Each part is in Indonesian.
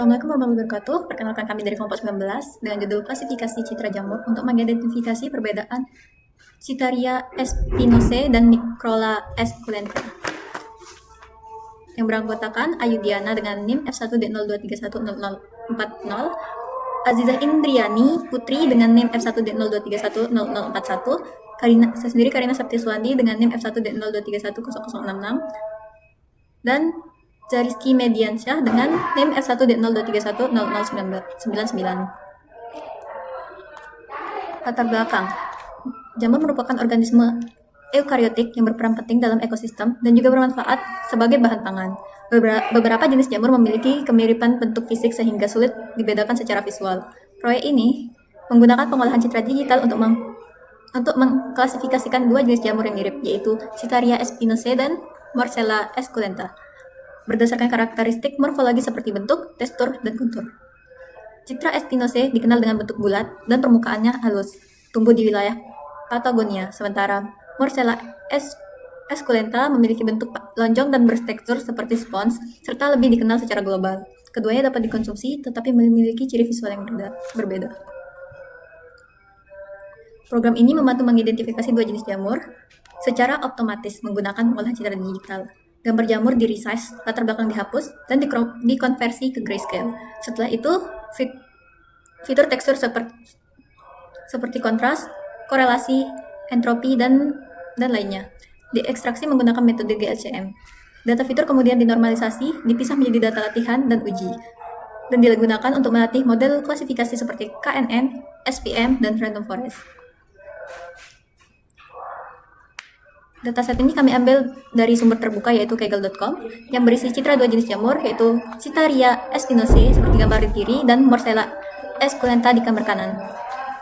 Assalamualaikum warahmatullahi wabarakatuh. Perkenalkan kami dari kelompok 19 dengan judul klasifikasi citra jamur untuk mengidentifikasi perbedaan Citaria espinosae dan Microla esculenta. Yang beranggotakan Ayudiana dengan NIM F1D02310040, Azizah Indriani Putri dengan NIM F1D02310041, Karina Septiaswandi dengan NIM F1D02310066, dan Zariski Mediansyah dengan NIM F1D02310099. Latar belakang. Jamur merupakan organisme eukariotik yang berperan penting dalam ekosistem dan juga bermanfaat sebagai bahan pangan. Beberapa jenis jamur memiliki kemiripan bentuk fisik sehingga sulit dibedakan secara visual. Proyek ini menggunakan pengolahan citra digital untuk mengklasifikasikan dua jenis jamur yang mirip, yaitu Citaria espinosae dan Morcella esculenta, berdasarkan karakteristik morfologi seperti bentuk, tekstur, dan kontur. Citra espinosae dikenal dengan bentuk bulat dan permukaannya halus, tumbuh di wilayah Patagonia, sementara Morcella esculenta memiliki bentuk lonjong dan bertekstur seperti spons, serta lebih dikenal secara global. Keduanya dapat dikonsumsi, tetapi memiliki ciri visual yang berbeda. Program ini membantu mengidentifikasi dua jenis jamur secara otomatis menggunakan pengolahan citra digital. Gambar jamur di resize, latar belakang dihapus, dan dikonversi ke grayscale. Setelah itu, fitur tekstur seperti kontras, korelasi, entropi, dan lainnya diekstraksi menggunakan metode GLCM. Data fitur kemudian dinormalisasi, dipisah menjadi data latihan dan uji, dan digunakan untuk melatih model klasifikasi seperti KNN, SVM, dan Random Forest. Dataset ini kami ambil dari sumber terbuka yaitu kaggle.com yang berisi citra dua jenis jamur yaitu Citaria espinosae seperti gambar di kiri dan Morcella esculenta di gambar kanan.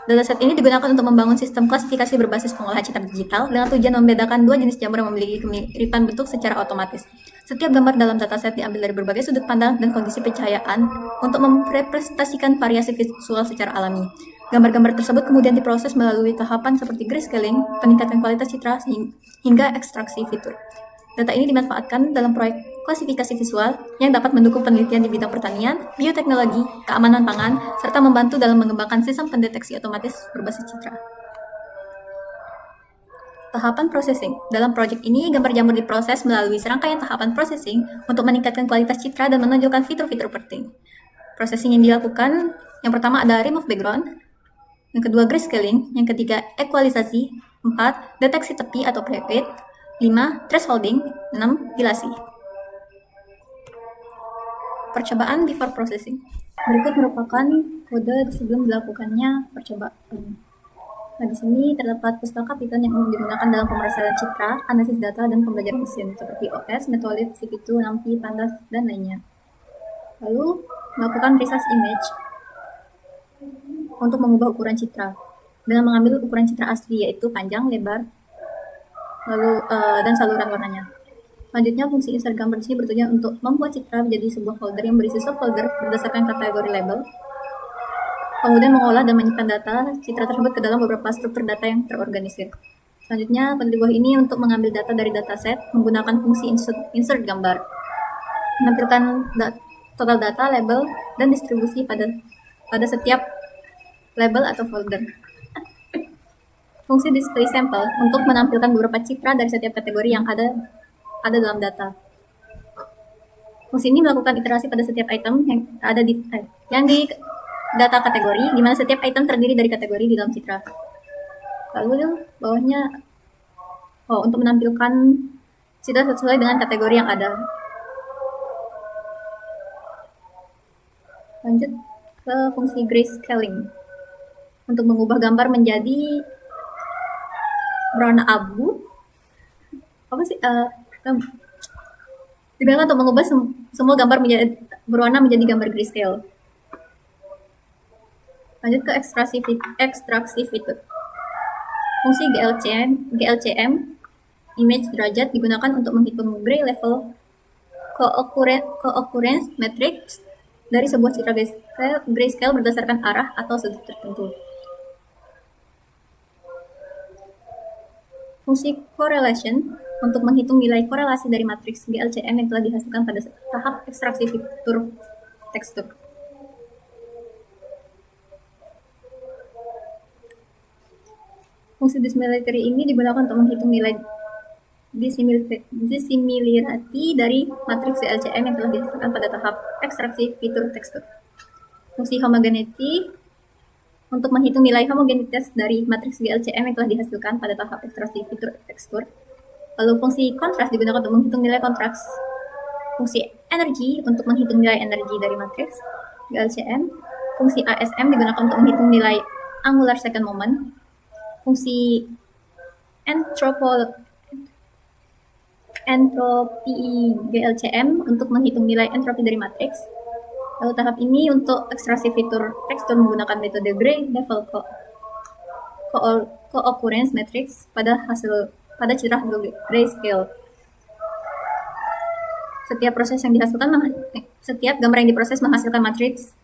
Dataset ini digunakan untuk membangun sistem klasifikasi berbasis pengolahan citra digital dengan tujuan membedakan dua jenis jamur yang memiliki kemiripan bentuk secara otomatis. Setiap gambar dalam dataset diambil dari berbagai sudut pandang dan kondisi pencahayaan untuk merepresentasikan variasi visual secara alami. Gambar-gambar tersebut kemudian diproses melalui tahapan seperti grayscaling, peningkatan kualitas citra, hingga ekstraksi fitur. Data ini dimanfaatkan dalam proyek klasifikasi visual yang dapat mendukung penelitian di bidang pertanian, bioteknologi, keamanan pangan, serta membantu dalam mengembangkan sistem pendeteksi otomatis berbasis citra. Tahapan processing. Dalam proyek ini, gambar jamur diproses melalui serangkaian tahapan processing untuk meningkatkan kualitas citra dan menonjolkan fitur-fitur penting. Processing yang dilakukan, yang pertama ada remove background, yang kedua grayscaling, yang ketiga equalisasi, 4 deteksi tepi atau prefade, 5 thresholding, 6 dilasi. Percobaan before processing. Berikut merupakan kode sebelum dilakukannya percobaan. Nah, di sini terdapat pustaka Python yang umum digunakan dalam pemrosesan citra, analisis data, dan pembelajaran mesin seperti OS, Matplotlib, CP2, NumPy, Pandas, dan lainnya. Lalu melakukan resize image untuk mengubah ukuran citra dengan mengambil ukuran citra asli yaitu panjang, lebar, lalu dan saluran warnanya. Selanjutnya, fungsi insert gambar di sini bertujuan untuk membuat citra menjadi sebuah folder yang berisi subfolder berdasarkan kategori label. Kemudian mengolah dan menyimpan data citra tersebut ke dalam beberapa struktur data yang terorganisir. Selanjutnya, pada buah ini untuk mengambil data dari dataset menggunakan fungsi insert gambar, menampilkan total data, label, dan distribusi pada setiap label atau folder. Fungsi display sample untuk menampilkan beberapa citra dari setiap kategori yang ada dalam data. Fungsi ini melakukan iterasi pada setiap item yang ada di data kategori, di mana setiap item terdiri dari kategori di dalam citra. Lalu bawahnya untuk menampilkan citra sesuai dengan kategori yang ada. Lanjut ke fungsi grayscaling untuk mengubah gambar menjadi berwarna abu. Digunakan untuk mengubah semua gambar berwarna menjadi gambar grayscale. Lanjut ke ekstraksi fitur. Fungsi GLCM image derajat digunakan untuk menghitung gray level co-occurrence matrix dari sebuah citra grayscale berdasarkan arah atau sudut tertentu. Fungsi correlation untuk menghitung nilai korelasi dari matriks GLCM yang telah dihasilkan pada tahap ekstraksi fitur tekstur. Fungsi dissimilarity ini digunakan untuk menghitung nilai dissimilarity dari matriks LCM yang telah dihasilkan pada tahap ekstraksi fitur tekstur. Fungsi homogeneity untuk menghitung nilai homogenitas dari matriks GLCM yang telah dihasilkan pada tahap ekstraksi fitur tekstur. Lalu fungsi kontras digunakan untuk menghitung nilai kontras. Fungsi energi untuk menghitung nilai energi dari matriks GLCM. Fungsi ASM digunakan untuk menghitung nilai angular second moment. Fungsi entropi GLCM untuk menghitung nilai entropi dari matriks. Lalu tahap ini untuk ekstraksi fitur tekstur menggunakan metode Gray level co-occurrence matrix pada citra hasil grayscale. Setiap gambar yang diproses menghasilkan matriks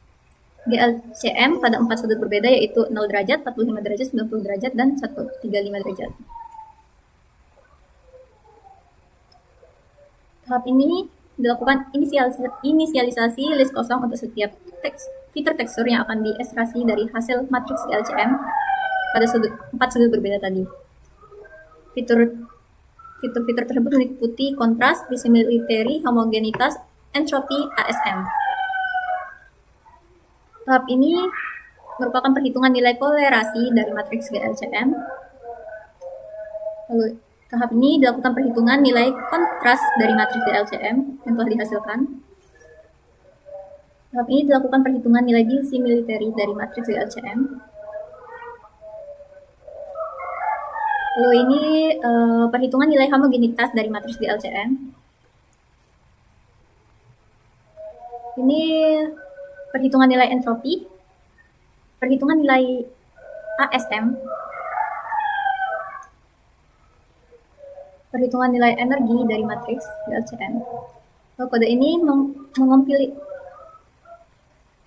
GLCM pada 4 sudut berbeda, yaitu 0 derajat, 45 derajat, 90 derajat, dan 135 derajat. Tahap ini dilakukan inisialisasi list kosong untuk setiap fitur tekstur yang akan diekstraksi dari hasil matriks GLCM pada 4 sudut berbeda tadi. Fitur-fitur tersebut meliputi kontras, dissimilarity, homogenitas, entropi, ASM. Tahap ini merupakan perhitungan nilai kolerasi dari matriks GLCM. Lalu tahap ini dilakukan perhitungan nilai kontras dari matriks GLCM yang telah dihasilkan. Tahap ini dilakukan perhitungan nilai dissimilarity dari matriks GLCM. Lalu ini perhitungan nilai homogenitas dari matriks GLCM. Ini perhitungan nilai entropi, perhitungan nilai ASM, perhitungan nilai energi dari matriks GLCM. Kode ini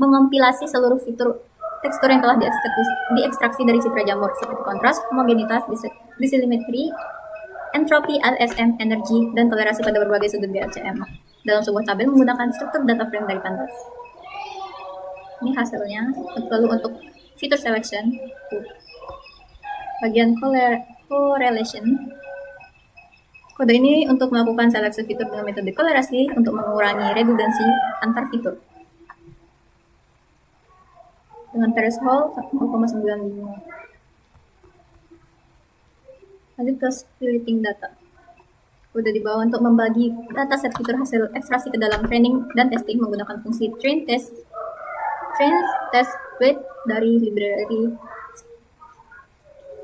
mengompilasi seluruh fitur tekstur yang telah diekstraksi dari citra jamur, seperti kontras, homogenitas, dissimilarity, entropi, ASM, energi, dan toleransi pada berbagai sudut GLCM dalam sebuah tabel menggunakan struktur data frame dari pantas. Ini hasilnya. Lalu untuk fitur selection, bagian correlation. Kode ini untuk melakukan seleksi fitur dengan metode kolerasi untuk mengurangi redundansi antar fitur. Dengan threshold 0,95. Lanjut ke splitting data. Kode di bawah untuk membagi dataset fitur hasil ekstraksi ke dalam training dan testing menggunakan fungsi train test split dari library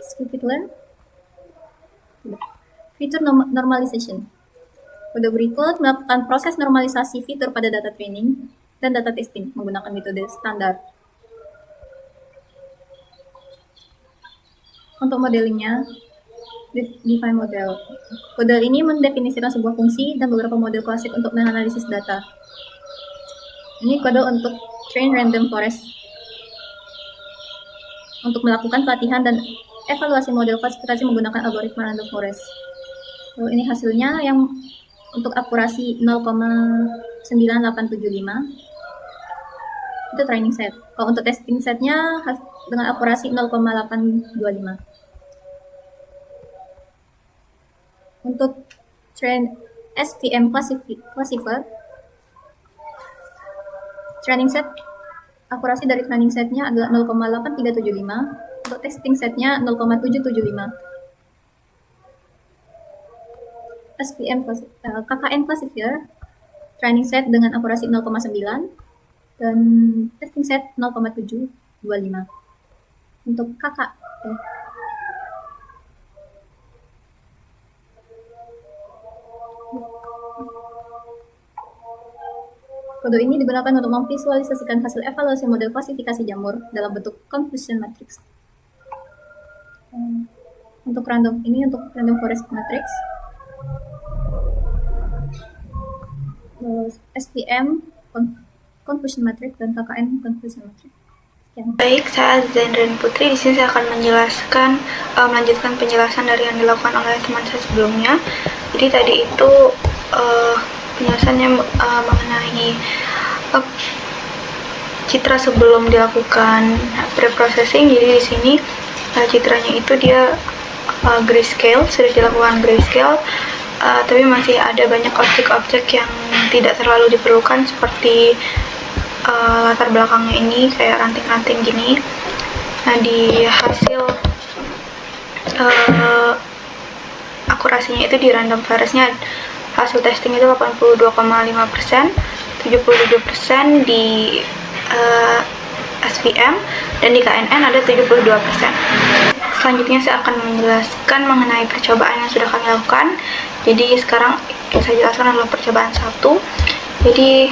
scikit-learn. Fitur normalization. Kode berikut melakukan proses normalisasi fitur pada data training dan data testing menggunakan metode standar. Untuk modelingnya, define model. Kode ini mendefinisikan sebuah fungsi dan beberapa model klasik untuk menganalisis data. Ini kode untuk train random forest untuk melakukan pelatihan dan evaluasi model klasifikasi menggunakan algoritma random forest. Lalu ini hasilnya yang untuk akurasi 0,9875 itu training set. Kalau untuk testing setnya dengan akurasi 0,825. Untuk train SVM classifier, training set akurasi dari training setnya adalah 0,8375, untuk testing setnya 0,775. KKN classifier, training set dengan akurasi 0,9 dan testing set 0,725. Untuk kode ini digunakan untuk memvisualisasikan hasil evaluasi model klasifikasi jamur dalam bentuk confusion matrix. Untuk random forest matrix, SVM confusion matrix dan KKN confusion matrix. Baik, saya Zainren Putri. Di sini saya akan melanjutkan penjelasan dari yang dilakukan oleh teman saya sebelumnya. Jadi tadi itu penjelasannya mengenai citra sebelum dilakukan preprocessing. Jadi di sini citranya itu dia grayscale, sudah dilakukan grayscale, tapi masih ada banyak objek-objek yang tidak terlalu diperlukan seperti latar belakangnya ini kayak ranting-ranting gini. Nah, di hasil akurasinya itu di random forestnya hasil testing itu 82,5%, 77% di SVM, dan di KNN ada 72%. Selanjutnya saya akan menjelaskan mengenai percobaan yang sudah kami lakukan. Jadi sekarang yang saya jelaskan adalah percobaan 1. Jadi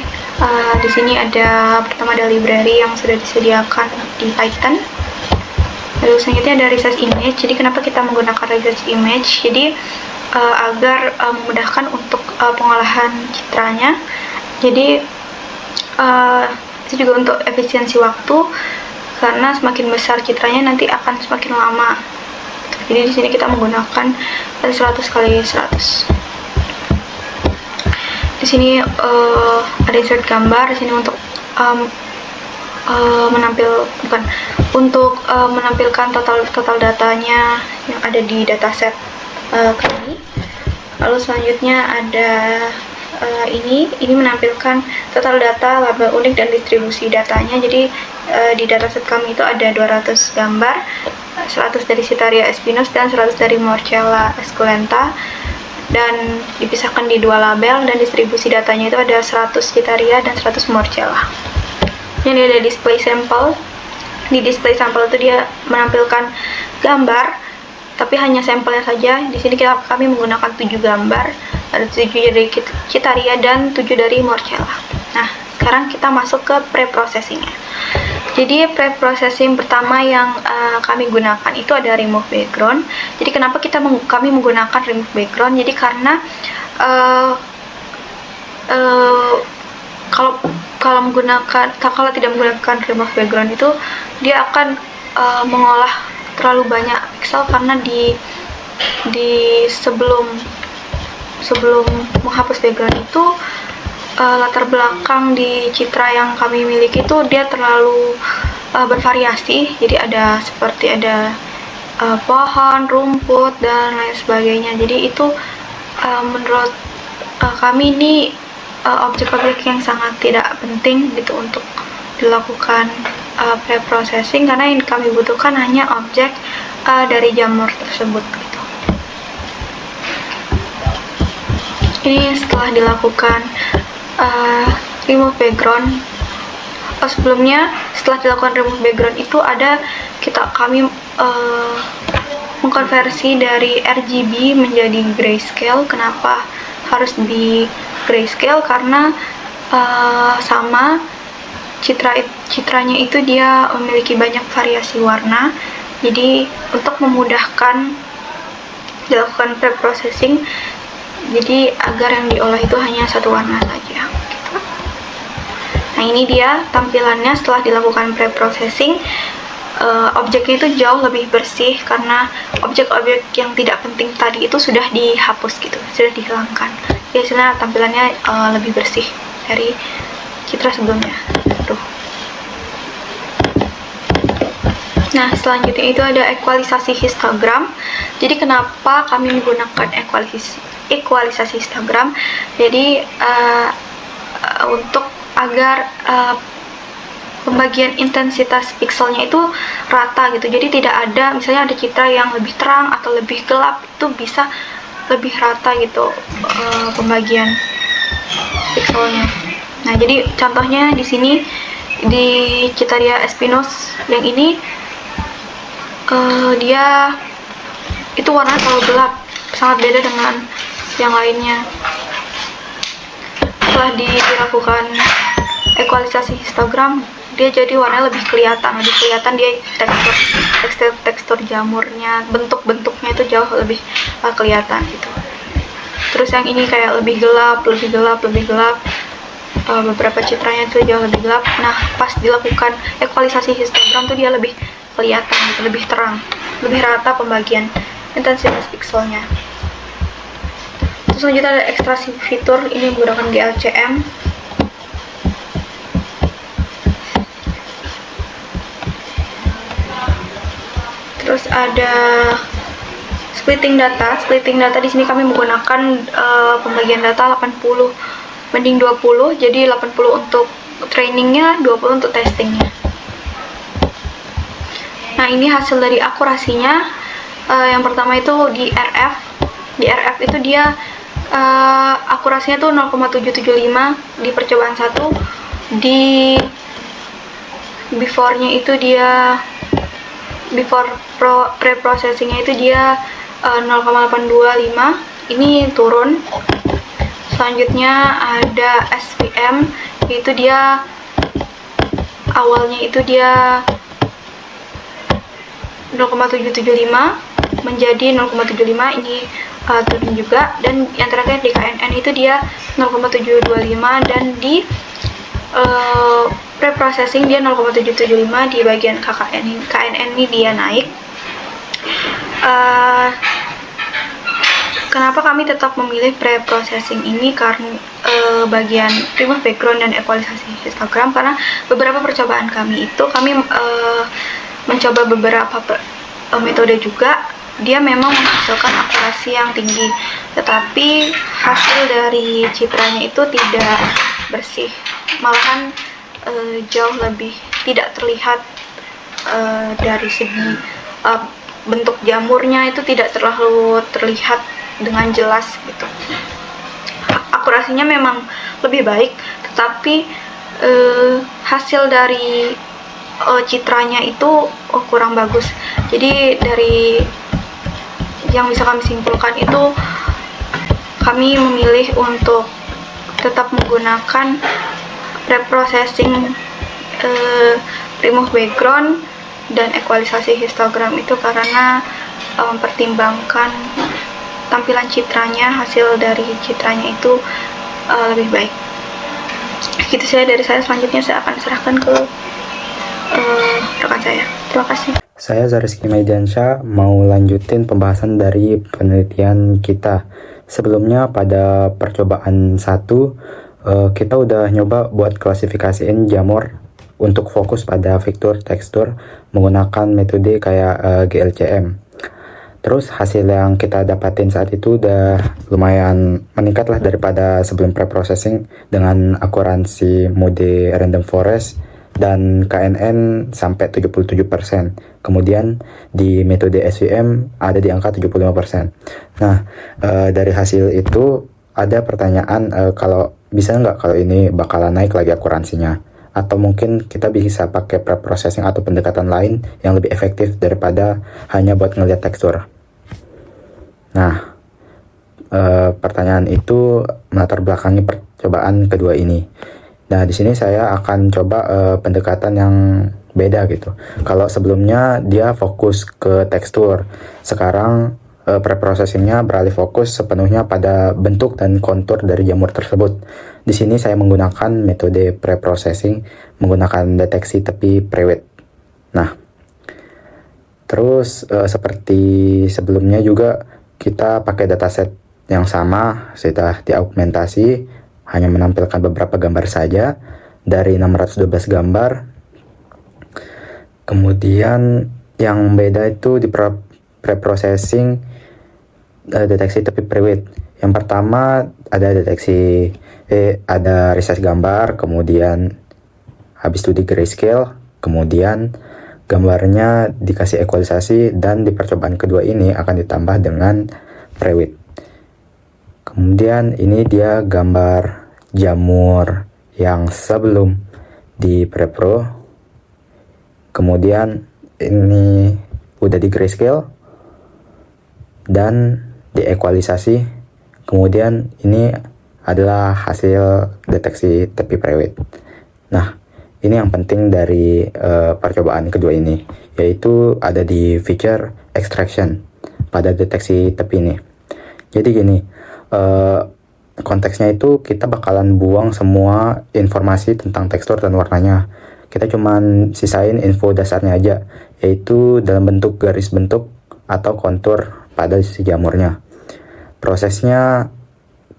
di sini ada pertama ada library yang sudah disediakan di Python. Lalu selanjutnya ada research image. Jadi kenapa kita menggunakan research image? Jadi agar memudahkan untuk pengolahan citranya. Jadi itu juga untuk efisiensi waktu, karena semakin besar citranya nanti akan semakin lama. Jadi di sini kita menggunakan 100x100. Di sini ada insert gambar. Di sini untuk menampilkan total datanya yang ada di dataset kami. Lalu selanjutnya ada ini menampilkan total data, label unik, dan distribusi datanya. Jadi di dataset kami itu ada 200 gambar, 100 dari Sitaria espinus dan 100 dari Morchella esculenta, dan dipisahkan di 2 label, dan distribusi datanya itu ada 100 Sitaria dan 100 Morchella. Ini ada display sampel. Di display sampel itu dia menampilkan gambar, tapi hanya sampelnya saja. Di sini kami menggunakan 7 gambar, ada 7 dari Sitaria dan 7 dari Morchella. Nah, sekarang kita masuk ke pre-processingnya. Jadi pre-processing pertama yang kami gunakan itu ada remove background. Jadi kenapa kami menggunakan remove background? Jadi karena kalau tidak menggunakan remove background itu dia akan mengolah terlalu banyak pixel, karena di sebelum menghapus background itu latar belakang di citra yang kami miliki itu dia terlalu bervariasi. Jadi ada pohon, rumput, dan lain sebagainya. Jadi itu menurut kami ini objek-objek yang sangat tidak penting gitu untuk dilakukan pre-processing, karena yang kami butuhkan hanya objek dari jamur tersebut gitu. Ini setelah dilakukan remove background. Sebelumnya setelah dilakukan remove background itu kami mengkonversi dari RGB menjadi grayscale. Kenapa harus di grayscale? Karena sama citranya itu dia memiliki banyak variasi warna. Jadi untuk memudahkan dilakukan pre-processing, jadi agar yang diolah itu hanya satu warna saja. Nah, ini dia tampilannya setelah dilakukan pre-processing. Objeknya itu jauh lebih bersih karena objek-objek yang tidak penting tadi itu sudah dihapus gitu, sudah dihilangkan. Biasanya tampilannya lebih bersih dari citra sebelumnya. Nah, selanjutnya itu ada equalisasi histogram. Jadi kenapa kami menggunakan equalisasi histogram? Jadi untuk agar pembagian intensitas pixelnya itu rata gitu. Jadi tidak ada, misalnya ada citra yang lebih terang atau lebih gelap, itu bisa lebih rata gitu pembagian pixelnya. Nah, jadi contohnya di sini di Sitaria espinus yang ini dia itu warna terlalu gelap, sangat beda dengan yang lainnya. Setelah dilakukan equalisasi histogram, dia jadi warnanya lebih kelihatan dia tekstur jamurnya, bentuknya itu jauh lebih kelihatan gitu. Terus yang ini kayak lebih gelap, beberapa citranya itu jauh lebih gelap. Nah, pas dilakukan equalisasi histogram tuh dia lebih kelihatan gitu, lebih terang, lebih rata pembagian intensitas pixelnya. Terus selanjutnya ada ekstraksi fitur, ini menggunakan GLCM. Terus ada Splitting data di sini kami menggunakan pembagian data 80/20, jadi 80 untuk trainingnya, 20 untuk testingnya. Nah, ini hasil dari akurasinya. Yang pertama itu di RF. Di RF itu dia akurasinya tuh 0,775 di percobaan 1. Di before-nya itu dia pre-processing-nya itu dia 0,825. Ini turun. Selanjutnya ada SVM, yaitu dia awalnya itu dia 0,775 menjadi 0,75, ini turun juga. Dan yang terakhir di KNN itu dia 0,725, dan di pre-processing dia 0,775, di bagian KNN ini dia naik. Kenapa kami tetap memilih pre-processing ini? Karena bagian remove background dan equalisasi histogram, karena beberapa percobaan kami itu kami mencoba beberapa metode juga, dia memang menghasilkan akurasi yang tinggi, tetapi hasil dari citranya itu tidak bersih, malahan jauh lebih tidak terlihat. Dari segi bentuk jamurnya itu tidak terlalu terlihat dengan jelas gitu. Akurasinya memang lebih baik, tetapi hasil dari citranya itu kurang bagus. Jadi dari yang bisa kami simpulkan itu, kami memilih untuk tetap menggunakan pre-processing, remove background dan equalisasi histogram itu karena mempertimbangkan tampilan citranya, hasil dari citranya itu lebih baik. Gitu saja dari saya. Selanjutnya saya akan serahkan ke rekan saya. Terima kasih. Saya Zariski Maidiansyah mau lanjutin pembahasan dari penelitian kita. Sebelumnya pada percobaan 1 kita udah nyoba buat klasifikasiin jamur untuk fokus pada fitur tekstur menggunakan metode kayak GLCM. Terus hasil yang kita dapatin saat itu udah lumayan meningkat lah daripada sebelum pre-processing dengan akurasi mode random forest dan KNN sampai 77%. Kemudian di metode SVM ada di angka 75%. Nah, dari hasil itu ada pertanyaan, kalau bisa nggak kalau ini bakalan naik lagi akurasinya? Atau mungkin kita bisa pakai pre-processing atau pendekatan lain yang lebih efektif daripada hanya buat ngeliat tekstur. Nah, pertanyaan itu melatar belakangi percobaan kedua ini. Nah, di sini saya akan coba pendekatan yang beda gitu. Kalau sebelumnya dia fokus ke tekstur, sekarang pre-processingnya beralih fokus sepenuhnya pada bentuk dan kontur dari jamur tersebut. Di sini saya menggunakan metode pre-processing menggunakan deteksi tepi pre-wet. Nah, terus seperti sebelumnya juga kita pakai dataset yang sama, sudah diaugmentasi, hanya menampilkan beberapa gambar saja dari 612 gambar. Kemudian yang beda itu di pre-processing deteksi tepi pre-wet. Yang pertama ada deteksi ada resize gambar, kemudian habis itu di grayscale, kemudian gambarnya dikasih ekualisasi, dan di percobaan kedua ini akan ditambah dengan pre-wet. Kemudian ini dia gambar jamur yang sebelum di pre-pro, kemudian ini udah di grayscale dan di ekualisasi, kemudian ini adalah hasil deteksi tepi pre-wet. Nah, ini yang penting dari percobaan kedua ini, yaitu ada di feature extraction pada deteksi tepi ini. Jadi gini, konteksnya itu kita bakalan buang semua informasi tentang tekstur dan warnanya. Kita cuman sisain info dasarnya aja, yaitu dalam bentuk garis bentuk atau kontur pada sisi jamurnya. Prosesnya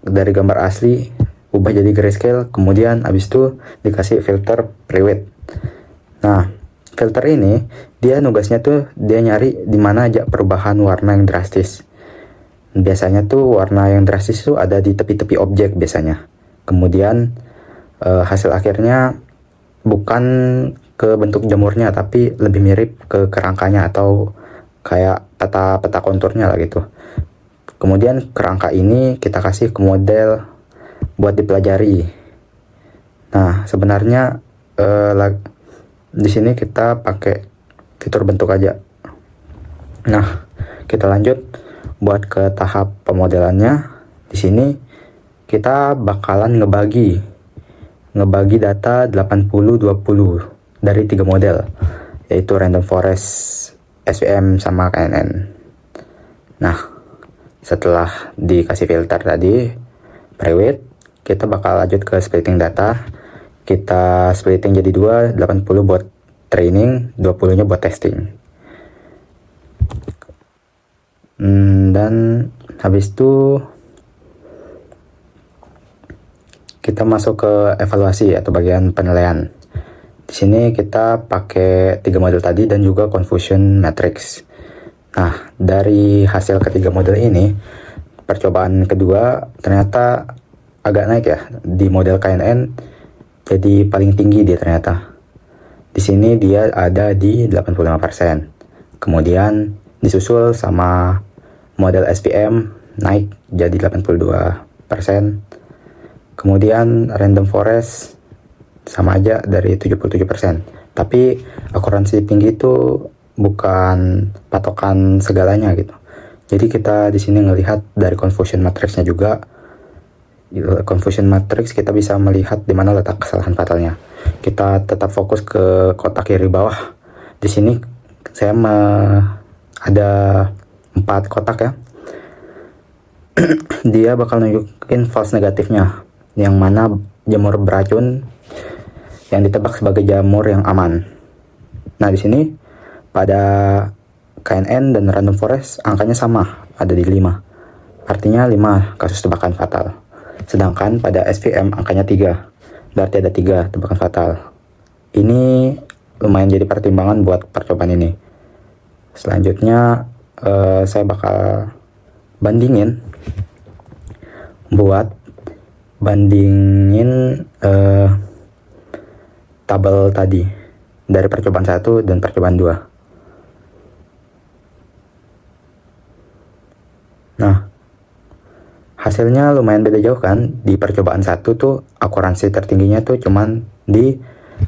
dari gambar asli ubah jadi grayscale, kemudian habis itu dikasih filter pre-wet. Nah, filter ini dia nugasnya tuh dia nyari di mana aja perubahan warna yang drastis. Biasanya tuh warna yang drastis tuh ada di tepi-tepi objek biasanya. Kemudian hasil akhirnya bukan ke bentuk jamurnya, tapi lebih mirip ke kerangkanya atau kayak peta konturnya lah gitu. Kemudian kerangka ini kita kasih ke model buat dipelajari. Nah, sebenarnya di sini kita pakai fitur bentuk aja. Nah, kita lanjut buat ke tahap pemodelannya. Di sini kita bakalan ngebagi data 80-20 dari 3 model, yaitu Random Forest, SVM, sama KNN. Nah, setelah dikasih filter tadi, preweight, kita bakal lanjut ke splitting data. Kita splitting jadi 2, 80 buat training, 20-nya buat testing. Dan habis itu kita masuk ke evaluasi atau bagian penilaian. Di sini kita pakai 3 model tadi dan juga confusion matrix. Nah, dari hasil ketiga model ini, percobaan kedua ternyata agak naik ya. Di model KNN jadi paling tinggi dia ternyata. Di sini dia ada di 85%. Kemudian disusul sama model SVM naik jadi 82%. Kemudian Random Forest sama aja dari 77%. Tapi akuransi tinggi itu bukan patokan segalanya gitu. Jadi kita di sini ngelihat dari confusion matrixnya juga. Confusion matrix kita bisa melihat di mana letak kesalahan fatalnya. Kita tetap fokus ke kotak kiri bawah. Di sini saya ada 4 kotak ya. Dia bakal nunjukin false negatifnya, yang mana jamur beracun yang ditebak sebagai jamur yang aman. Nah, di sini pada KNN dan Random Forest angkanya sama, ada di 5. Artinya 5 kasus tebakan fatal. Sedangkan pada SVM angkanya 3. Berarti ada 3 tebakan fatal. Ini lumayan jadi pertimbangan buat percobaan ini. Selanjutnya saya bakal bandingin tabel tadi dari percobaan 1 dan percobaan 2. Nah, hasilnya lumayan beda jauh kan. Di percobaan 1 tuh akuransi tertingginya tuh cuman di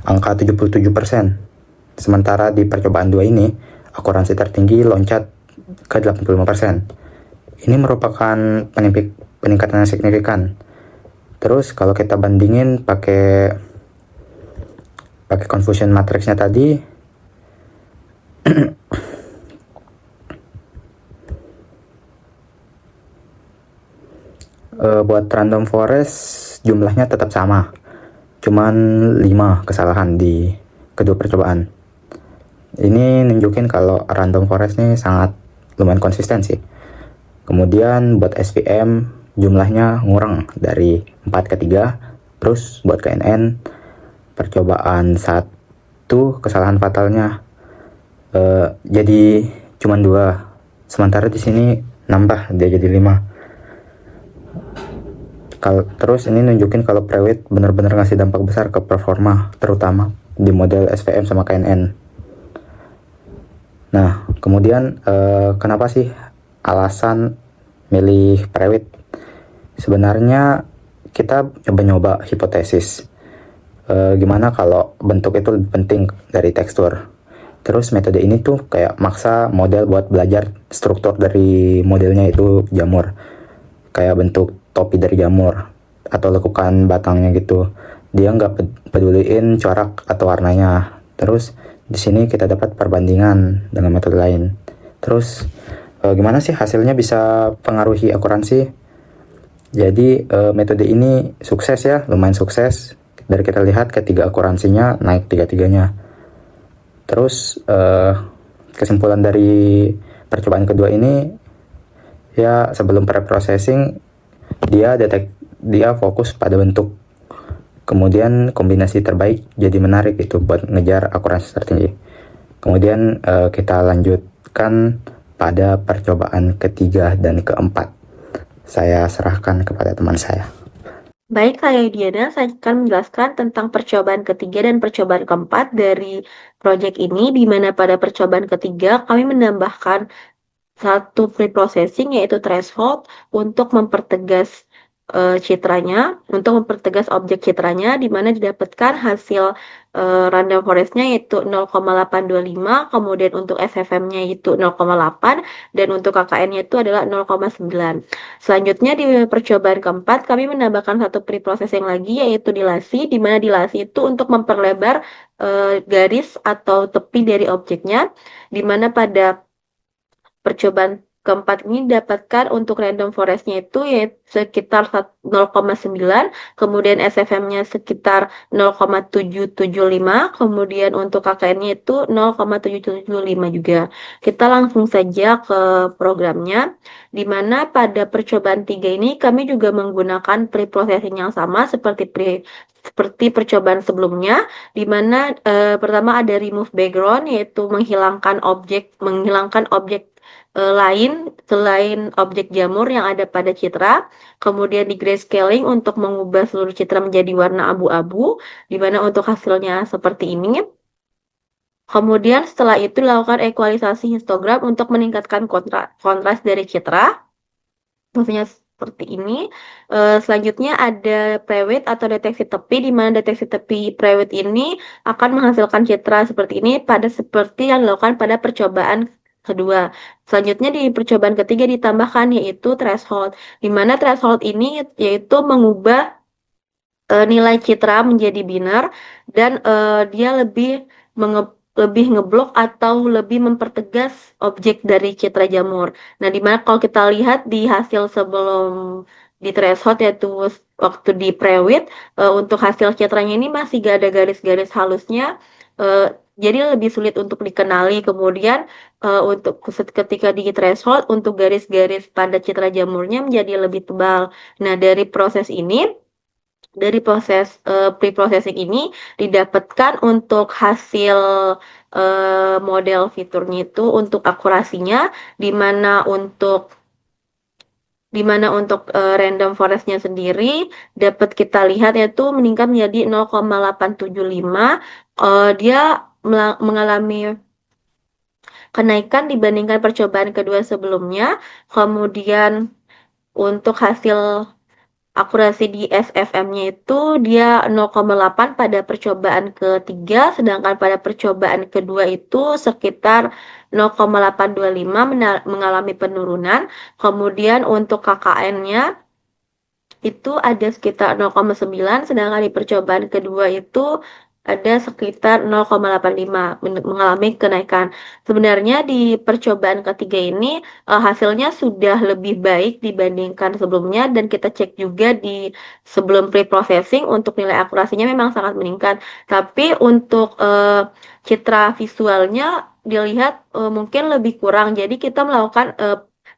angka 77%. Sementara di percobaan 2 ini akuransi tertinggi loncat ke 85%. Ini merupakan peningkatan yang signifikan. Terus kalau kita bandingin pakai confusion matrixnya tadi, buat Random Forest jumlahnya tetap sama, cuman 5 kesalahan di kedua percobaan. Ini nunjukin kalau Random Forest nih sangat lumayan konsisten sih. Kemudian buat SVM jumlahnya ngurang dari 4 ke 3. Terus buat KNN percobaan 1 kesalahan fatalnya jadi cuman 2. Sementara di sini nambah dia jadi 5. Terus ini nunjukin kalau preweight benar-benar ngasih dampak besar ke performa, terutama di model SVM sama KNN. Nah, kemudian kenapa sih alasan milih preweight? Sebenarnya kita nyoba hipotesis. Gimana kalau bentuk itu lebih penting dari tekstur. Terus metode ini tuh kayak maksa model buat belajar struktur dari modelnya itu jamur. Kayak bentuk topi dari jamur atau lekukan batangnya gitu. Dia nggak peduliin corak atau warnanya. Terus di sini kita dapat perbandingan dengan metode lain. Terus gimana sih hasilnya bisa pengaruhi akuransi? Jadi metode ini sukses ya, lumayan sukses. Dari kita lihat ketiga akuransinya naik tiga-tiganya. Terus kesimpulan dari percobaan kedua ini ya, sebelum pre-processing dia fokus pada bentuk, kemudian kombinasi terbaik jadi menarik itu buat ngejar akuransi tertinggi. Kemudian kita lanjutkan pada percobaan ketiga dan keempat. Saya serahkan kepada teman saya. Baik, saya Diana, saya akan menjelaskan tentang percobaan ketiga dan percobaan keempat dari proyek ini, di mana pada percobaan ketiga kami menambahkan satu pre-processing yaitu threshold untuk mempertegas citranya, untuk mempertegas objek citranya, di mana didapatkan hasil random forest-nya yaitu 0,825, kemudian untuk SFM-nya yaitu 0,8, dan untuk KKN-nya itu adalah 0,9. Selanjutnya di percobaan keempat, kami menambahkan satu pre-processing lagi yaitu dilasi, di mana dilasi itu untuk memperlebar garis atau tepi dari objeknya, di mana pada percobaan keempat ini didapatkan untuk random forest-nya itu yaitu sekitar 0,9, kemudian SFM-nya sekitar 0,775, kemudian untuk KKN-nya itu 0,775 juga. Kita langsung saja ke programnya, di mana pada percobaan 3 ini kami juga menggunakan pre-processing yang sama seperti percobaan sebelumnya, di mana pertama ada remove background, yaitu menghilangkan objek lain selain objek jamur yang ada pada citra. Kemudian di grayscaling untuk mengubah seluruh citra menjadi warna abu-abu, di mana untuk hasilnya seperti ini. Kemudian setelah itu dilakukan ekualisasi histogram untuk meningkatkan kontras dari citra. Maksudnya seperti ini. Selanjutnya ada preweight atau deteksi tepi, di mana deteksi tepi preweight ini akan menghasilkan citra seperti ini seperti yang dilakukan pada percobaan kedua. Selanjutnya di percobaan ketiga ditambahkan yaitu threshold, di mana threshold ini yaitu mengubah nilai citra menjadi binar, dan dia lebih ngeblok atau lebih mempertegas objek dari citra jamur. Nah, dimana kalau kita lihat di hasil sebelum di threshold yaitu waktu di preweight, untuk hasil citranya ini masih gak ada garis-garis halusnya, jadi lebih sulit untuk dikenali. Kemudian untuk ketika di threshold, untuk garis-garis pada citra jamurnya menjadi lebih tebal. Nah, dari proses pre-processing ini didapatkan untuk hasil model fiturnya itu untuk akurasinya, di mana untuk random forest-nya sendiri dapat kita lihat yaitu meningkat menjadi 0,875. Dia mengalami kenaikan dibandingkan percobaan kedua sebelumnya. Kemudian untuk hasil akurasi di SFM-nya itu dia 0,8 pada percobaan ketiga, sedangkan pada percobaan kedua itu sekitar 0,825 mengalami penurunan. Kemudian untuk KKN-nya itu ada sekitar 0,9, sedangkan di percobaan kedua itu ada sekitar 0,85 mengalami kenaikan. Sebenarnya di percobaan ketiga ini hasilnya sudah lebih baik dibandingkan sebelumnya, dan kita cek juga di sebelum pre-processing untuk nilai akurasinya memang sangat meningkat. Tapi untuk citra visualnya dilihat mungkin lebih kurang. Jadi kita melakukan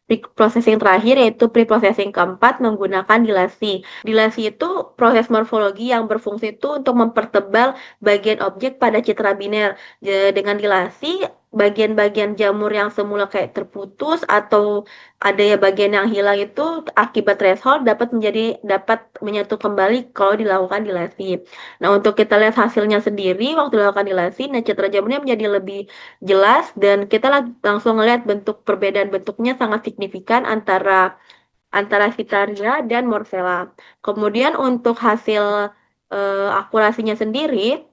pre-processing terakhir yaitu pre-processing keempat menggunakan dilasi. Dilasi itu proses morfologi yang berfungsi itu untuk mempertebal bagian objek pada citra biner. Dengan dilasi, bagian-bagian jamur yang semula kayak terputus atau ada ya bagian yang hilang itu akibat threshold dapat menyatu kembali kalau dilakukan dilasi. Nah, untuk kita lihat hasilnya sendiri waktu dilakukan dilasi, nah citra jamurnya menjadi lebih jelas, dan kita langsung melihat perbedaan bentuknya sangat signifikan antara Vitaria dan Morcella. Kemudian untuk hasil akurasinya sendiri,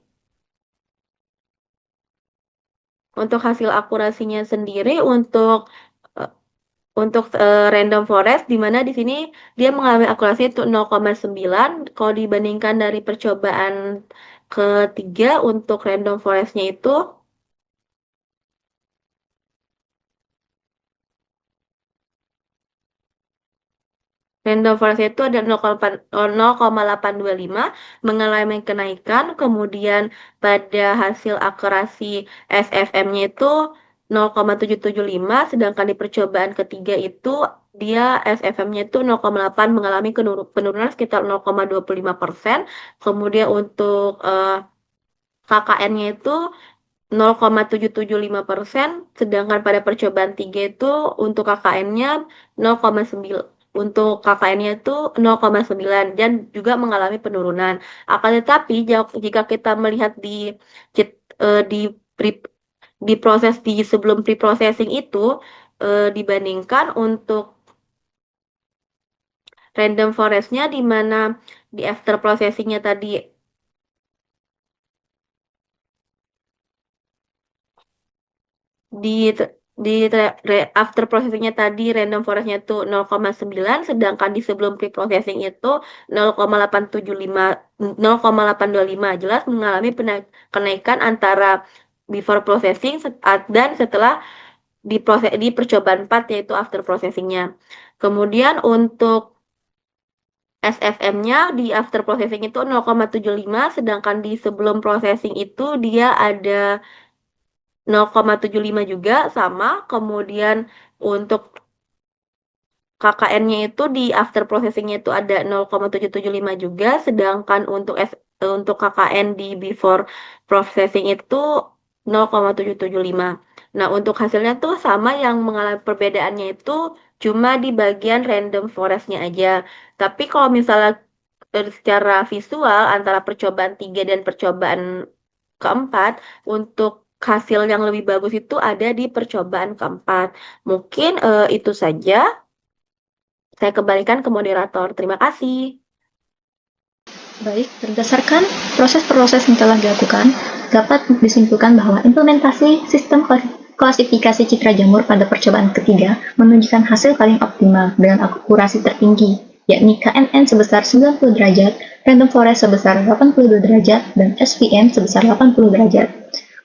random forest, di mana di sini dia mengalami akurasi itu 0,9. Kalau dibandingkan dari percobaan ketiga untuk random forest-nya itu random forest itu ada 0,825 mengalami kenaikan. Kemudian pada hasil akurasi SFM-nya itu 0,775, sedangkan di percobaan ketiga itu dia SFM-nya itu 0,8 mengalami penurunan sekitar 0,25%. Kemudian untuk KKN-nya itu 0,775%, sedangkan pada percobaan 3 itu untuk KKN-nya 0,9. Untuk KKN-nya itu 0,9 dan juga mengalami penurunan. Akan tetapi jika kita melihat di di proses di sebelum pre-processing itu dibandingkan untuk random forest-nya di mana di after processing-nya tadi di after processing-nya tadi random forest-nya itu 0,9, sedangkan di sebelum pre-processing itu 0,825 jelas mengalami kenaikan antara before processing dan setelah di percobaan 4 yaitu after processing-nya. Kemudian untuk SFM-nya di after processing itu 0,75, sedangkan di sebelum processing itu dia ada 0,75 juga sama. Kemudian untuk KKN-nya itu di after processing-nya itu ada 0,775 juga, sedangkan untuk KKN di before processing itu 0,775. Nah, untuk hasilnya tuh sama, yang mengalami perbedaannya itu cuma di bagian random forest-nya aja. Tapi kalau misalnya secara visual antara percobaan 3 dan percobaan keempat, untuk hasil yang lebih bagus itu ada di percobaan keempat. Mungkin itu saja. Saya kembalikan ke moderator. Terima kasih. Baik, berdasarkan proses-proses yang telah dilakukan, dapat disimpulkan bahwa implementasi sistem klasifikasi citra jamur pada percobaan ketiga menunjukkan hasil paling optimal dengan akurasi tertinggi, yakni KNN sebesar 90 derajat, random forest sebesar 82 derajat, dan SVM sebesar 80 derajat.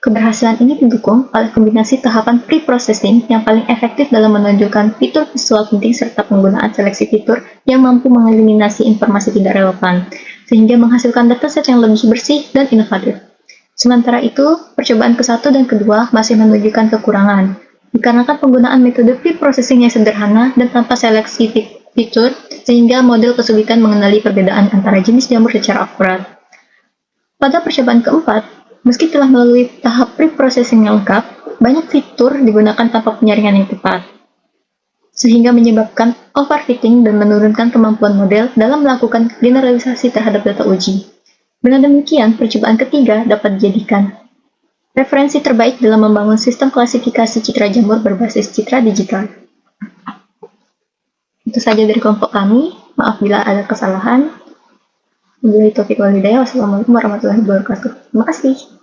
Keberhasilan ini didukung oleh kombinasi tahapan pre-processing yang paling efektif dalam menunjukkan fitur visual penting serta penggunaan seleksi fitur yang mampu mengeliminasi informasi tidak relevan, sehingga menghasilkan dataset yang lebih bersih dan inovatif. Sementara itu, percobaan ke-1 dan ke-2 masih menunjukkan kekurangan, dikarenakan penggunaan metode pre-processing yang sederhana dan tanpa seleksi fitur, sehingga model kesulitan mengenali perbedaan antara jenis jamur secara akurat. Pada percobaan keempat, meski telah melalui tahap pre-processing yang lengkap, banyak fitur digunakan tanpa penyaringan yang tepat, sehingga menyebabkan overfitting dan menurunkan kemampuan model dalam melakukan generalisasi terhadap data uji. Dengan demikian, percobaan ketiga dapat dijadikan referensi terbaik dalam membangun sistem klasifikasi citra jamur berbasis citra digital. Itu saja dari kelompok kami. Maaf bila ada kesalahan. Wabillahi taufiq wal hidayah. Wassalamualaikum warahmatullahi wabarakatuh. Terima kasih.